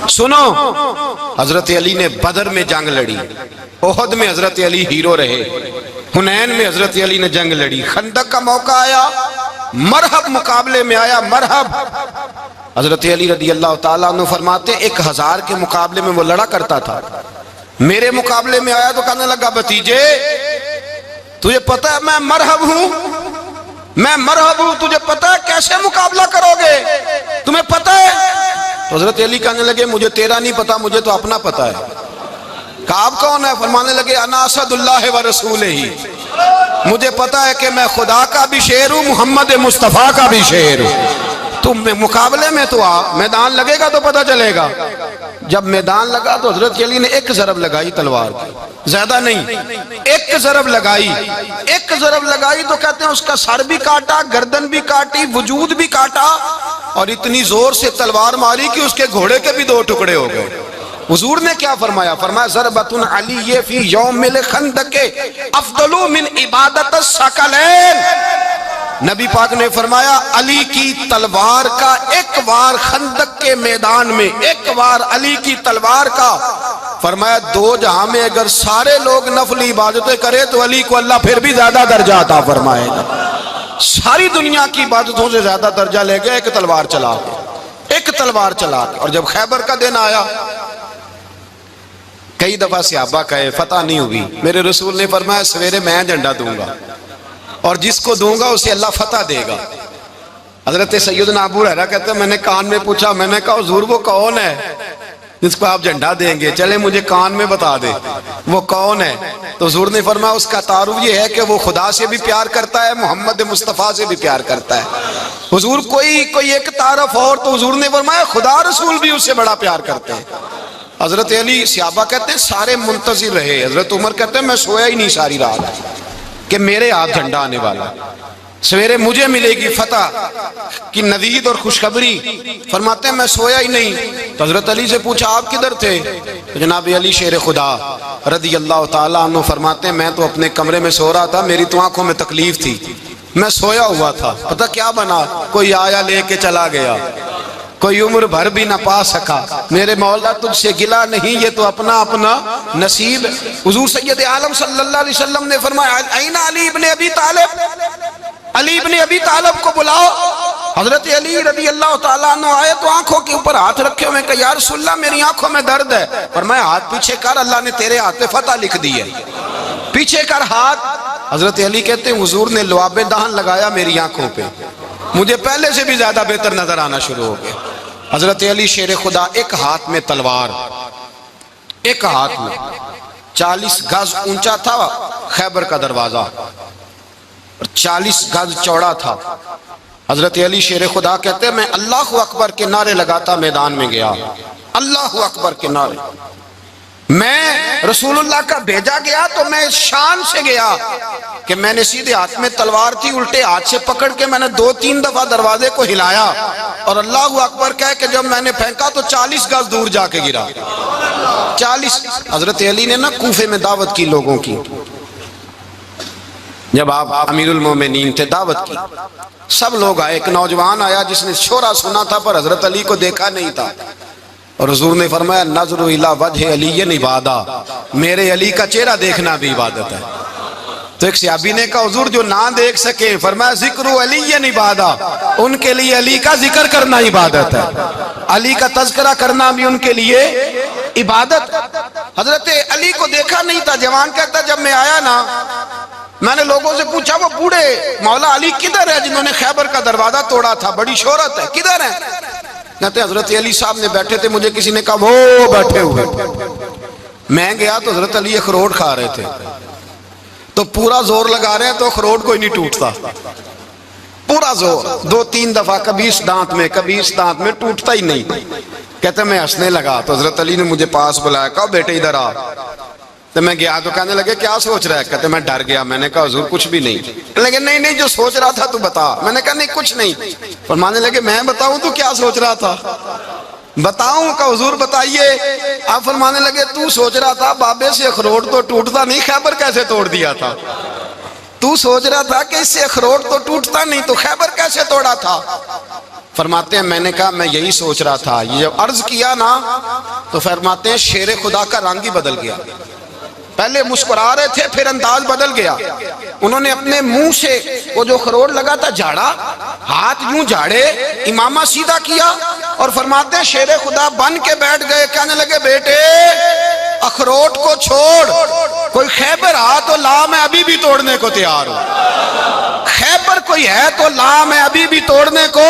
सुनो, हजरत अली ने बदर में जंग लड़ी, ओहद में हजरत अली हीरो रहे, हुनैन में हजरत अली ने जंग लड़ी, खंदक का मौका आया, मरहब मुकाबले में आया, मरहब। हजरत अली रदी अल्लाह ताला अन्हु फरमाते 1000 के मुकाबले में वो लड़ा करता था, मेरे मुकाबले में आया तो कहने लगा भतीजे तुझे पता है मैं मरहब हूं, मैं मरहब हूं, तुझे पता है कैसे मुकाबला करोगे, तुम्हें पता है? तो हजरत अली कहने लगे मुझे तेरा नहीं पता, मुझे तो अपना पता है। काब कौन है? फरमाने लगे अना असदुल्लाह व रसूल ही, मुझे पता है कि मैं खुदा का भी शेर हूं, मोहम्मद मुस्तफा का भी शेर हूं। तुम मुकाबले में तो आ, मैदान लगेगा तो पता चलेगा। जब मैदान लगा तो हजरत अली ने एक ज़रब लगाई तलवार की, ज्यादा नहीं, एक ज़रब लगाई, एक ज़रब लगाई तो कहते हैं उसका सर भी काटा, गर्दन भी काटी, वजूद भी काटा, और इतनी जोर से तलवार मारी कि उसके घोड़े के भी 2 टुकड़े हो गए। हुजूर ने क्या फरमाया? फरमाया ज़रबतुन अली ये फी यौमिल खंदके अफदलु मिन इबादत सकलैन। नबी पाक ने फरमाया अली की तलवार का एक वार खंदक के मैदान में, एक वार अली की तलवार का, फरमाया 2 जहां में अगर सारे लोग नफली इबादतें करे तो अली को अल्लाह फिर भी ज्यादा दर्जा अता फरमाएगा। सारी दुनिया की इबादतों से ज्यादा दर्जा ले गया एक तलवार चला के, एक तलवार चला के। और जब खैबर का दिन आया, कई दफा सहाबा कहे फतह नहीं हुई, मेरे रसूल ने फरमाया सवेरे मैं झंडा दूंगा और जिसको दूंगा उसे अल्लाह फतह देगा। हजरत सैयदना अबू हुरैरा कहते हैं मैंने कान में पूछा, मैंने कहा हुजूर वो कौन है जिसको आप झंडा देंगे, चले मुझे कान में बता दे वो कौन है। तो हुजूर ने फरमाया उसका तारुफ ये है कि वो खुदा से भी प्यार करता है, मोहम्मद मुस्तफ़ा से भी प्यार करता है। हुजूर कोई एक तारफ और, तो हुजूर ने फरमाया खुदा रसूल भी उससे बड़ा प्यार करते हैं। हजरत अली सहाबा कहते हैं सारे मुंतजिर रहे। हजरत उमर कहते हैं मैं सोया ही नहीं सारी रात कि मेरे हाथ झंडा आने वाला, सवेरे मुझे मिलेगी फतह की नवीद और खुशखबरी। फरमाते हैं मैं सोया ही नहीं। तो हजरत अली से पूछा आप किधर थे? तो जनाब अली शेर खुदा रदी अल्लाह ताला अन्हु फरमाते हैं मैं तो अपने कमरे में सो रहा था, मेरी तो आंखों में तकलीफ थी, मैं सोया हुआ था, पता क्या बना, कोई आया लेके चला गया, कोई उम्र भर भी ना पा सका, मेरे मौला तुझसे गिला नहीं, ये तो अपना अपना नसीब। हुजूर सैयद आलम सल्लल्लाहु अलैहि वसल्लम ने फरमाया ऐना अली इब्ने अबी तालिब, अली इब्ने अबी तालिब को बुलाओ। हजरत अली रदी अल्लाह ताला अन्हु आए तो आंखों के ऊपर हाथ रखे हुए, कहा या रसूलल्लाह मेरी आंखों में दर्द है। फरमाया हाथ पीछे कर, अल्लाह ने तेरे हाथ पे फतह लिख दी है, पीछे कर हाथ। हजरत अली कहते हैं हुजूर ने लुआबे दहन लगाया मेरी आंखों पे, मुझे पहले से भी ज्यादा बेहतर नजर आना शुरू हो गया। हजरत अली शेर खुदा एक हाथ में तलवार, एक हाथ में 40 गज ऊंचा था खैबर का दरवाजा और 40 गज चौड़ा था। हजरत अली शेर खुदा कहते हैं मैं अल्लाह अकबर के नारे लगाता मैदान में गया, अल्लाह अकबर के नारे। मैं रसूलुल्लाह का भेजा गया तो मैं शान से गया कि मैंने सीधे हाथ में तलवार थी, उल्टे हाथ से पकड़ के मैंने 2-3 दफा दरवाजे को हिलाया और अल्लाह अकबर कह के जब मैंने फेंका तो 40 गज दूर जाके गिरा। 40। हजरत अली ने ना कूफे में दावत की लोगों की, जब आप अमीरुल मोमिनीन थे दावत की, सब लोग आए। एक नौजवान आया जिसने शोरा सुना था पर हजरत अली को देखा नहीं था, और हुजूर ने फरमाया नज़्रु इला वजह अली इबादा, मेरे अली का चेहरा देखना भी इबादत है। तो एक सहाबी ने कहा हुजूर जो ना देख सके, फरमाया जिक्र अली इबादा, उनके लिए अली का जिक्र करना इबादत है, अली का तज़किरा करना भी उनके लिए इबादत। हजरत अली को देखा नहीं था। जवान कहता जब मैं आया ना मैंने लोगों से पूछा वो बूढ़े मौला अली किधर है जिन्होंने खैबर का दरवाजा तोड़ा था, बड़ी शोहरत है, किधर है? कहते हजरत अली साहब ने बैठे थे, मुझे किसी ने कहा वो बैठे हुए। मैं गया तो हजरत अली अखरोट खा रहे थे, तो पूरा जोर लगा रहे हैं तो अखरोट कोई नहीं टूटता, पूरा जोर 2-3 दफा, कभी इस दांत में कभी इस दांत में, टूटता ही नहीं। कहते मैं हंसने लगा तो हजरत अली ने मुझे पास बुलाया, कहा बेटे इधर आ। तो मैं गया तो कहने लगे क्या सोच रहा है? कहते मैं डर गया। मैंने कहा हुजूर कुछ भी नहीं। लगे नहीं नहीं जो सोच रहा था तू बता। मैंने कहा नहीं कुछ नहीं। फरमाने लगे मैं बताऊं तू क्या सोच रहा था? बताऊं? का हुजूर बताइए। आप फरमाने लगे तू सोच रहा था बाबे से अखरोट तो टूटता नहीं, खैबर कैसे तोड़ दिया था? तू सोच रहा था कि इससे अखरोट तो टूटता नहीं तो खैबर कैसे तोड़ा था? फरमाते हैं मैंने कहा मैं यही सोच रहा था। ये जब अर्ज किया ना तो फरमाते हैं शेर खुदा का रंग ही बदल गया। पहले मुस्कुरा रहे थे, फिर अंदाज बदल गया। उन्होंने अपने मुंह से वो जो खरोट लगा था झाड़ा, हाथ यूं झाड़े, इमामा सीधा किया और फरमाते हैं शेर खुदा बन के बैठ गए। कहने लगे बेटे अखरोट को छोड़, कोई खैबर आ तो ला, मैं अभी भी तोड़ने को तैयार हूं। खैबर कोई है तो ला, मैं अभी भी तोड़ने को।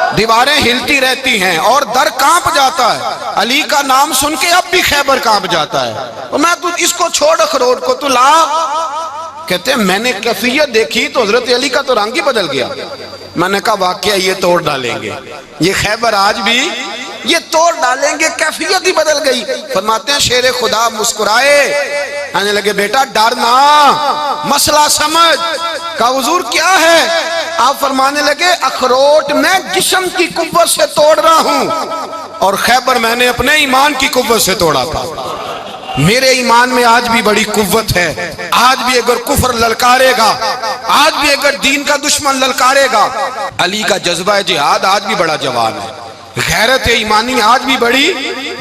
दीवारें हिलती रहती हैं और दर कांप जाता है। अली का नाम सुन के अब भी खैबर कांप जाता है। तो मैं तू इसको छोड़ अखरोट को, तू ला। कहते हैं मैंने कैफियत देखी तो हजरत अली का तो रंग ही बदल गया। मैंने कहा वाकया ये तोड़ डालेंगे, ये खैबर आज भी ये तोड़ डालेंगे, कैफियत ही बदल गई। फरमाते हैं शेर खुदा मुस्कुराए, आने लगे बेटा डरना, मसला समझ। कहा हुजूर क्या है? आप फरमाने लगे अखरोट मैं जिस्म की कुव्वत से तोड़ रहा हूं और खैबर मैंने अपने ईमान की कुव्वत से तोड़ा था। मेरे ईमान में आज भी बड़ी कुव्वत है। आज भी अगर कुफर ललकारेगा, आज भी अगर दीन का दुश्मन ललकारेगा, अली का जज्बा जिहाद आज भी बड़ा जवान है। गैरत ईमानी आज भी बड़ी,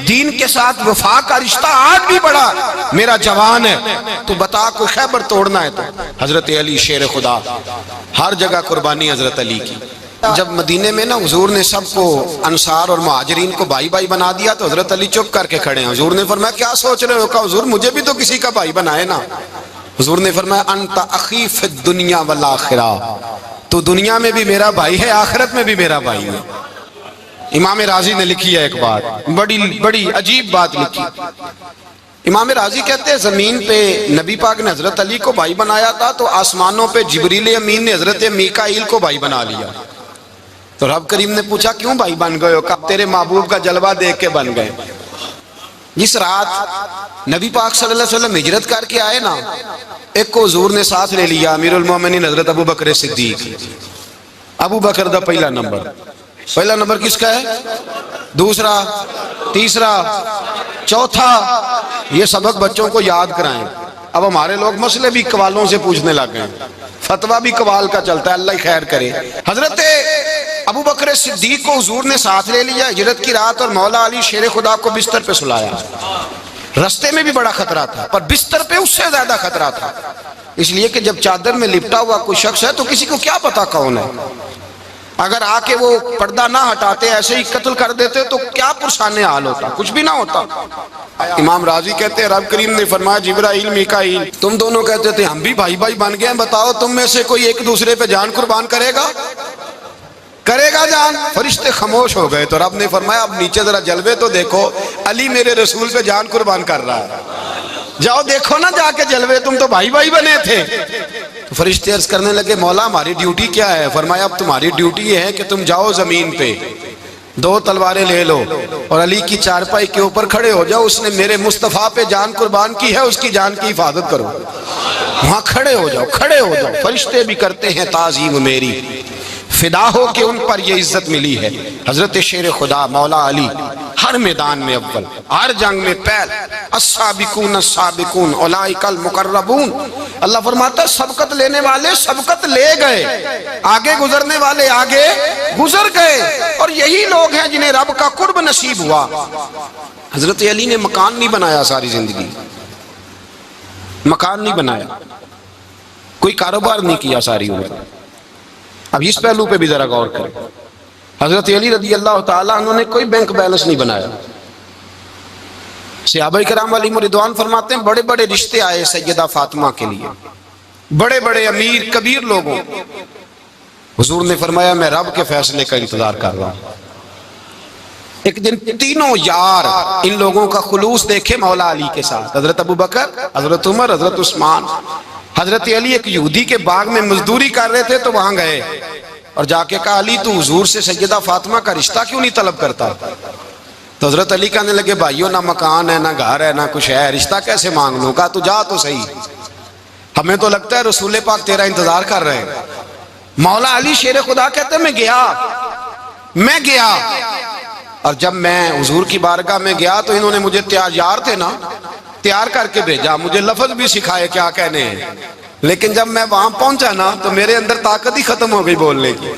दीन के साथ वफा का रिश्ता आज भी बड़ा मेरा जवान है। तो बता कोई खैबर तोड़ना है तो हजरत अली शेर खुदा, हर जगह कुर्बानी हजरत अली की। जब मदीने में ना हुजूर ने सबको अंसार और मुहाजिरीन को भाई भाई बना दिया तो हजरत अली चुप करके खड़े हैं। हुजूर ने फरमाया क्या सोच रहे हो? कहा हुजूर मुझे भी तो किसी का भाई बनाए ना। हुजूर ने फरमाया अंता अखी फिद दुनिया वल आखिरा, तो दुनिया में भी मेरा भाई है, आखिरत में भी मेरा भाई है। इमाम राजी ने लिखी है एक बात, बड़ी बड़ी अजीब बात लिखी। इमाम राजी कहते हैं जमीन पे नबी पाक ने हजरत अली को भाई बनाया था तो आसमानों पे जिब्रील अमीन ने हजरत मीकाईल को भाई बना लिया। तो रब करीम ने पूछा क्यों भाई बन गए हो? कब तेरे महबूब का जलवा देख के बन गए। जिस रात नबी पाक सल्लल्लाहु अलैहि वसल्लम हिजरत करके आए ना, एक को हुजूर ने साथ ले लिया, अमीरुल मोमिनीन हजरत अबू बकर सिद्दीक। अबू बकर दा पहला नंबर किसका है? दूसरा, तीसरा, चौथा। ये सबक बच्चों को याद कराएं। अब हमारे लोग मसले भी कवालों से पूछने लग गए, फतवा भी कवाल का चलता है, अल्लाह ही खैर करे। हजरत अबू बकर सिद्दीक को हुजूर ने साथ ले लिया हिजरत की रात और मौला अली शेर खुदा को बिस्तर पे सुलाया। रास्ते में भी बड़ा खतरा था पर बिस्तर पे उससे ज्यादा खतरा था, इसलिए कि जब चादर में लिपटा हुआ कोई शख्स है तो किसी को क्या पता कौन है। अगर आके वो पर्दा ना हटाते ऐसे ही कत्ल कर देते तो क्या पुरसाने हाल होता, कुछ भी ना होता। इमाम राजी कहते हैं रब करीम ने फरमाया जिब्राइल मीकाईल तुम दोनों कहते थे हम भी भाई भाई बन गए, बताओ तुम में से कोई एक दूसरे पे जान कुर्बान करेगा जान? फरिश्ते खामोश हो गए। तो रब ने फरमाया अब नीचे जरा जलवे तो देखो, अली मेरे रसूल पे जान कुर्बान कर रहा है, जाओ देखो ना जाके जलवे, तुम तो भाई भाई बने थे। तो फरिश्ते अर्ज करने लगे मौला हमारी ड्यूटी क्या है? फरमाया अब तुम्हारी ड्यूटी ये है कि तुम जाओ जमीन पे 2 तलवारें ले लो और अली की चारपाई के ऊपर खड़े हो जाओ, उसने मेरे मुस्तफा पे जान कुर्बान की है, उसकी जान की हिफाजत करो। वहां खड़े हो जाओ। फरिश्ते भी करते हैं ताजीम मेरी, फिदा हो के उन पर ये इज्जत मिली है। हजरत शेर खुदा मौला अली हर मैदान में अव्वल, हर जंग में पहल, अस्साबिकून अस्साबिकून उलाइकल मुकर्रबून। अल्लाह फरमाता सबकत लेने वाले सबकत ले गए, आगे गुजरने वाले आगे गुजर गए, और यही लोग हैं जिन्हें रब का कुर्ब नसीब हुआ। हजरत अली ने मकान नहीं बनाया, सारी जिंदगी मकान नहीं बनाया, कोई कारोबार नहीं किया सारी उम्र। अब इस पहलू पे भी जरा गौर करें। हजरत अली रदी अल्लाह ताला उन्होंने कोई बैंक बैलेंस नहीं बनाया। सहाबा किराम अलैहिम रिदवान फरमाते हैं बड़े बड़े रिश्ते आए सैयदा फातिमा के लिए, बड़े बड़े अमीर कबीर लोगों। हुजूर ने फरमाया मैं रब के फैसले का इंतजार कर रहा हूं। एक दिन तीनों यार इन लोगों का खुलूस देखे मौला अली के साथ, हजरत अबू बकर, हजरत उमर, हजरत उस्मान। हजरत अली एक यहूदी के बाग में मजदूरी कर रहे थे तो वहां गए और जाके कहा अली तू हुजूर से सैयदा फातिमा का रिश्ता क्यों नहीं तलब करता? तो हजरत अली कहने लगे भाइयों ना मकान है ना घर है ना कुछ है, रिश्ता कैसे मांग लूं? कहा तू जा तो सही, हमें तो लगता है रसूल पाक तेरा इंतजार कर रहे हैं। मौला अली शेर खुदा कहते मैं गया और जब मैं हुजूर की बारगाह में गया तो इन्होंने मुझे तैयार थे ना, तैयार करके भेजा, मुझे लफ्ज भी सिखाए क्या कहने हैं, लेकिन जब मैं वहां पहुंचा ना तो मेरे अंदर ताकत ही खत्म हो गई बोलने की।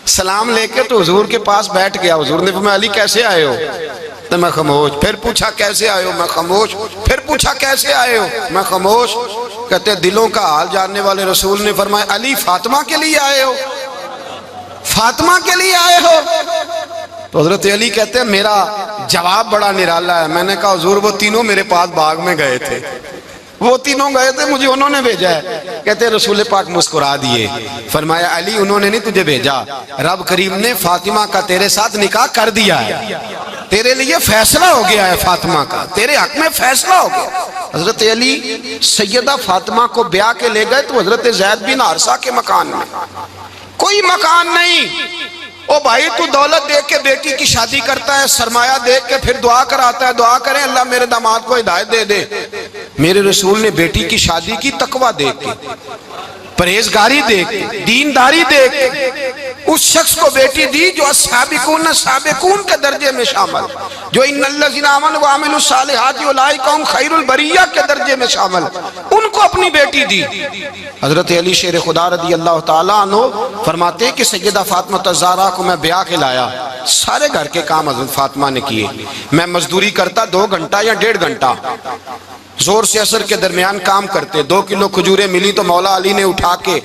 सलाम लेके तो हुजूर के पास बैठ गया। हुजूर ने फरमाया अली कैसे आए हो? तो मैं खामोश। फिर पूछा कैसे आए हो? मैं खामोश। फिर पूछा कैसे आए हो? मैं खामोश। कहते दिलों का हाल जानने वाले रसूल ने फरमाया अली फातिमा के लिए आए हो? फातिमा के लिए आए हो? तो हजरत अली कहते हैं मेरा जवाब बड़ा निराला है। मैंने कहा हुजूर वो तीनों मेरे पास बाग में गए थे, वो तीनों गए थे, मुझे उन्होंने भेजा है। कहते रसूल पाक मुस्कुरा दिए, फरमाया अली उन्होंने नहीं तुझे भेजा, रब करीम ने फातिमा का तेरे साथ निकाह कर दिया है, तेरे लिए फैसला हो गया है, फातिमा का तेरे हक में फैसला हो गया। हजरत अली सैयदा फातिमा को ब्याह के ले गए तो हजरत ज़ैद बिन हारिसा के मकान में, कोई मकान नहीं। ओ भाई तू दौलत देख के बेटी की शादी करता है, सरमाया देख के फिर दुआ कराता है, दुआ करें अल्लाह मेरे दामाद को हिदायत दे दे। मेरे रसूल ने बेटी की शादी की तकवा देख के, परहेजगारी देख के, दीनदारी देख के उस शख्स को बेटी दी जो अस्साबिकून साबिकून के दर्जे में शामिल, जो इन्नल्लज़ीना आमनू व अमिलुस सालिहाति उलाइका हुम खैरुल बरिया के दर्जे में शामिल, उनको अपनी बेटी दी। हजरत अली शेर खुदा रज़ी अल्लाह ताला अन्हु फरमाते हैं कि सैयदा फातिमा ज़हरा को मैं ब्याह के लाया, सारे घर के काम हजरत फातिमा ने किए। मैं मजदूरी करता 2 घंटा या 1.5 घंटा, जोर से असर के दरमियान काम करते। 2 किलो खजूरें मिली तो मौला अली ने उठा के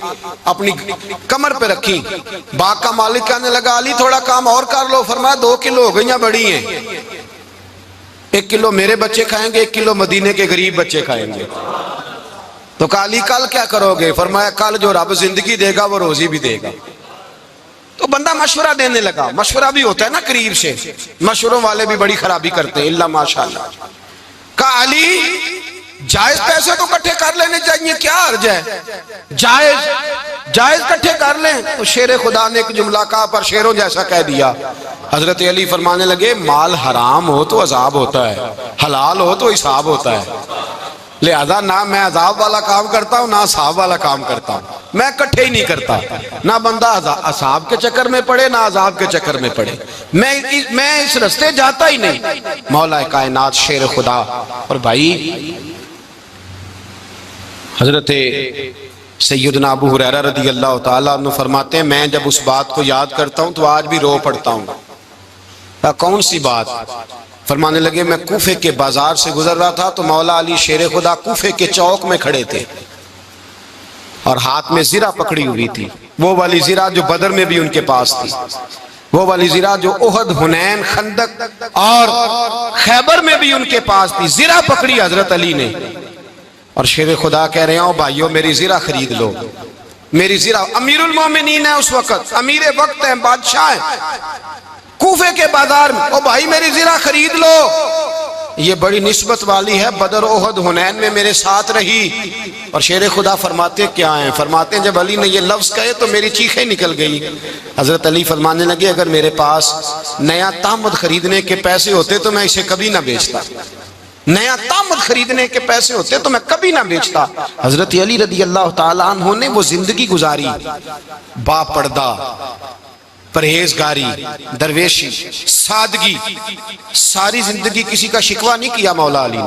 अपनी कमर पे रखी। बाग का मालिक कहने लगा अली थोड़ा काम और कर लो। फरमाया 2 किलो हो गई बड़ी हैं, 1 किलो मेरे बच्चे खाएंगे, 1 किलो मदीने के गरीब बच्चे खाएंगे। तो कहा अली कल क्या करोगे? फरमाया कल जो रब जिंदगी देगा वो रोजी भी देगा। तो बंदा मशवरा देने लगा। मशवरा भी होता है ना करीब से, मशवरों वाले भी बड़ी खराबी करते हैं, इल्ला माशाअल्लाह। कहा अली जायज पैसे तो इकट्ठे कर लेने चाहिए, क्या अर्ज है? जायज इकट्ठे कर लें। तो शेर खुदा ने एक जुमला कहा पर शेरों जैसा कह दिया। हजरत अली फरमाने लगे माल हराम हो तो अजाब होता है, हलाल हो तो हिसाब होता है, लिहाजा ना मैं अजाब वाला काम करता हूँ ना हिसाब वाला काम करता हूँ, मैं इकट्ठे ही नहीं करता। ना बंदा असाब के चक्कर में पड़े ना अजाब के चक्कर में पड़े, मैं इस रास्ते जाता ही नहीं। मौला कायनात शेर खुदा। और भाई हजरत सैयदना अबू हुरैरा रज़ी अल्लाह ताला अन्हु फरमाते हैं मैं जब उस बात को याद करता हूँ तो आज भी रो पड़ता हूँ। कौन सी बात? फरमाने लगे मैं कूफे के बाजार से गुजर रहा था तो मौला अली शेर खुदा कूफे के चौक में खड़े थे और हाथ में जीरा पकड़ी हुई थी, वो वाली जीरा जो बदर में भी उनके पास थी, वो वाली जीरा जो उहद, हुनैन, खंदक और खैबर में भी उनके पास थी। जीरा पकड़ी हजरत अली ने और शेर खुदा कह रहे हैं भाइयों मेरी जीरा खरीद लो, मेरी जीरा। अमीरुल मोमिनीन है उस वक्त, अमीर वक्त है, बादशाह है कूफे के बाजार में। ओ भाई मेरी जीरा खरीद लो, ये बड़ी निस्बत वाली है, बदर, ओहद, हुनैन में मेरे साथ रही। और शेर खुदा फरमाते क्या हैं? फरमाते हैं जब अली ने ये लफ्ज कहे तो मेरी चीखें निकल गई। हजरत अली फरमाने लगे अगर मेरे पास नया तामद खरीदने के पैसे होते तो मैं इसे कभी ना बेचता, नया तामद खरीदने के पैसे होते तो मैं कभी ना बेचता। हजरत अली रज़ी अल्लाह ताला अन्हु ने वो जिंदगी गुजारी, बापर्दा, परहेजगारी, दरवेशी, सादगी, सारी जिंदगी किसी का शिकवा नहीं किया मौला अली ने।